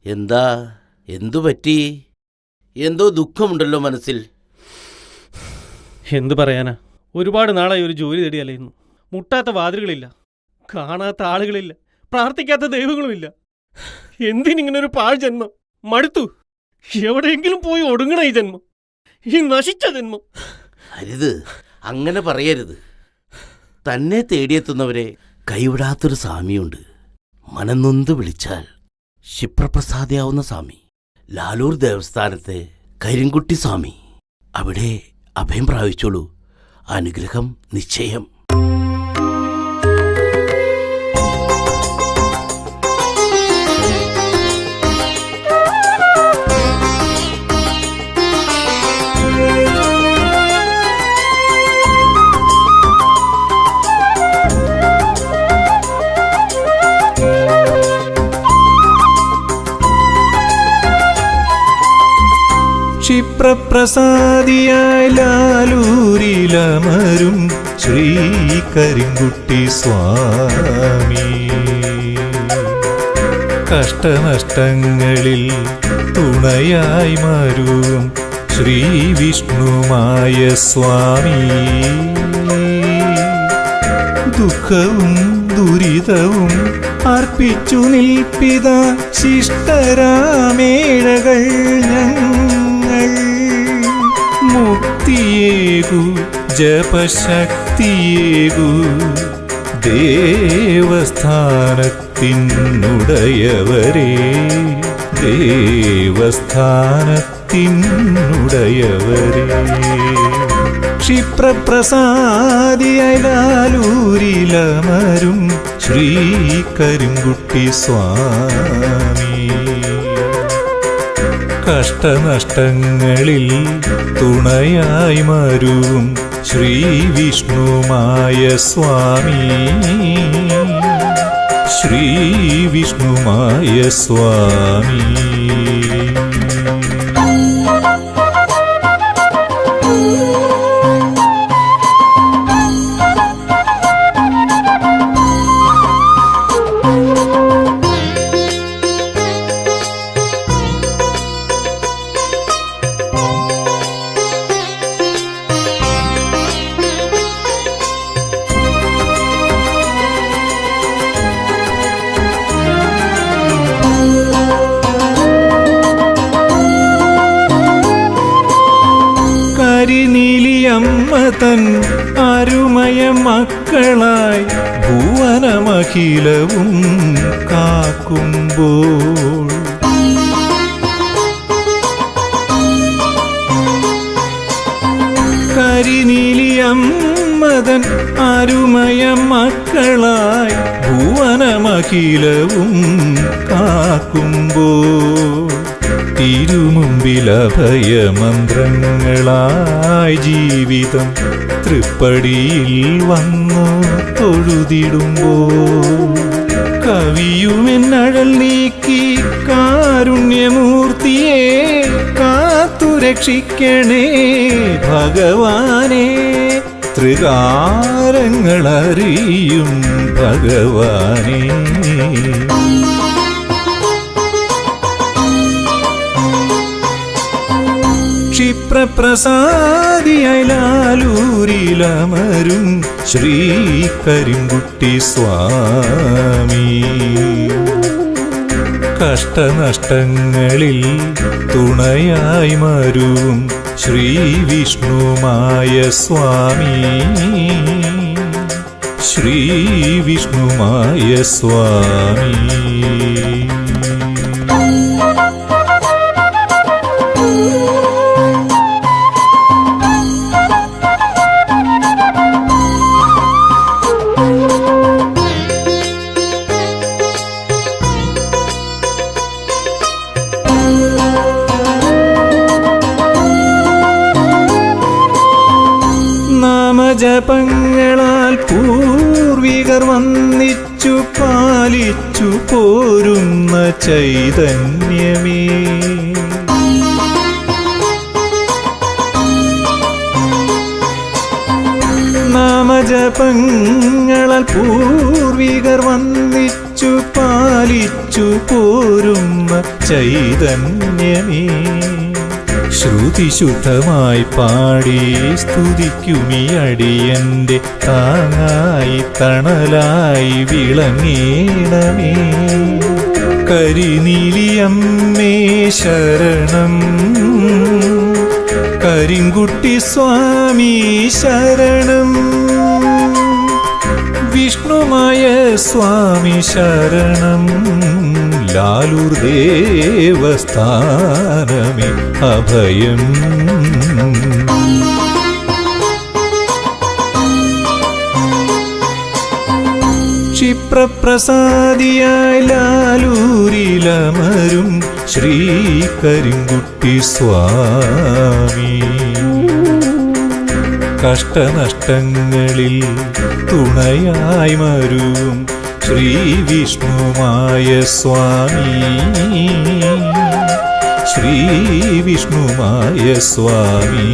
എന്താ? എന്തു പറ്റി? എന്തോ ദുഃഖമുണ്ടല്ലോ മനസ്സിൽ. എന്തു പറയാനാ, ഒരുപാട് നാളായി ഒരു ജോലി തേടി അലയുന്നു. മുട്ടാത്ത വാതിലുകളില്ല, കാണാത്ത ആളുകളില്ല, പ്രാർത്ഥിക്കാത്ത ദൈവങ്ങളുമില്ല. എന്തിനിങ്ങനൊരു പാഴ് ജന്മം? മടുത്തു. എവിടെയെങ്കിലും പോയി ഒടുങ്ങണ ഈ ജന്മം, ഈ നശിച്ച ജന്മം. അരുത്, അങ്ങനെ പറയരുത്. തന്നെ തേടിയെത്തുന്നവരെ കൈവിടാത്തൊരു സ്വാമിയുണ്ട്. മനംനൊന്ത് വിളിച്ചാൽ ക്ഷിപ്രപ്രസാദിയാവുന്ന സ്വാമി. ലാലൂർ ദേവസ്ഥാനത്തെ കരിങ്കുട്ടി സ്വാമി. അവിടെ അഭയം പ്രാപിച്ചോളൂ. അനുഗ്രഹം നിശ്ചയം. ക്ഷിപ്രപ്രസാദിയായി ലാലൂരിലമരും ശ്രീ കരിങ്കുട്ടി സ്വാമി. കഷ്ടനഷ്ടങ്ങളിൽ തുണയായി മരുവും ശ്രീ വിഷ്ണുമായ സ്വാമി. ദുഃഖവും ദുരിതവും അർപ്പിച്ചു നിൽപ്പിത ശിഷ്ടരാമേഴകൾ ഞങ്ങൾ. മുക്തിയേകു ജപശക്തിയേകു ദേവസ്ഥാനത്തിനുടയവരേ, ദേവസ്ഥാനത്തിനുടയവരേ. ക്ഷിപ്രപ്രസാദിയായി ലാലൂരിലമരും ശ്രീ കരിങ്കുട്ടി സ്വാമി. കഷ്ടനഷ്ടങ്ങളിൽ തുണയായി മരുവും ശ്രീ വിഷ്ണുമായ സ്വാമി. ശ്രീ വിഷ്ണുമായ സ്വാമി. കരിനീലിയമ്മ തൻ അരുമയ മക്കളായി ഭുവനമഖിലവും കാക്കുമ്പോൾ. കരിനീലിയമ്മ തൻ അരുമയ മക്കളായി ഭുവനമഖിലവും കാക്കുമ്പോൾ. തിരുമുമ്പിലഭയമന്ത്രങ്ങളായി ജീവിതം തൃപ്പടിയിൽ വന്നു തൊഴുതിടുമ്പോൾ. കവിയുമെന്നഴൽ നീക്കി കാരുണ്യമൂർത്തിയെ കാത്തുരക്ഷിക്കണേ ഭഗവാനെ. ത്രികാരങ്ങളറിയും ഭഗവാനെ. ക്ഷിപ്രപ്രസാദിയായി ലാലൂരിലമരും ശ്രീ കരിങ്കുട്ടി സ്വാമി. കഷ്ടനഷ്ടങ്ങളിൽ തുണയായി മരുവും ശ്രീ വിഷ്ണുമായ സ്വാമി. ശ്രീ വിഷ്ണുമായ സ്വാമി. നാമജപങ്ങളാൽ പൂർവികർ വന്നിച്ചു പാലിച്ചു പോരുന്ന ചൈതന്യമേ. നാമജപങ്ങളാൽ പൂർവികർ വന്നിച്ചു പാലിച്ചു പോരുന്ന ചൈതന്യമേ, ശ്രുതിശുദ്ധമായി പാടി സ്തുതിക്കുമീ അടിയന്റെ താങ്ങായി തണലായി വിളങ്ങേണമേ. കരിനീലിയമ്മേ ശരണം, കരിങ്കുട്ടി സ്വാമി ശരണം, വിഷ്ണുമായ സ്വാമി ശരണം, ലാലൂർ ദേവസ്ഥാനമേ അഭയം. ക്ഷിപ്രപ്രസാദിയായി ലാലൂരിലമരും ശ്രീ കരിങ്കുട്ടി സ്വാമി, കഷ്ടനഷ്ടങ്ങളിൽ തുണയായി മരുവും ശ്രീ വിഷ്ണുമായ സ്വാമി, ശ്രീ വിഷ്ണുമായ സ്വാമി.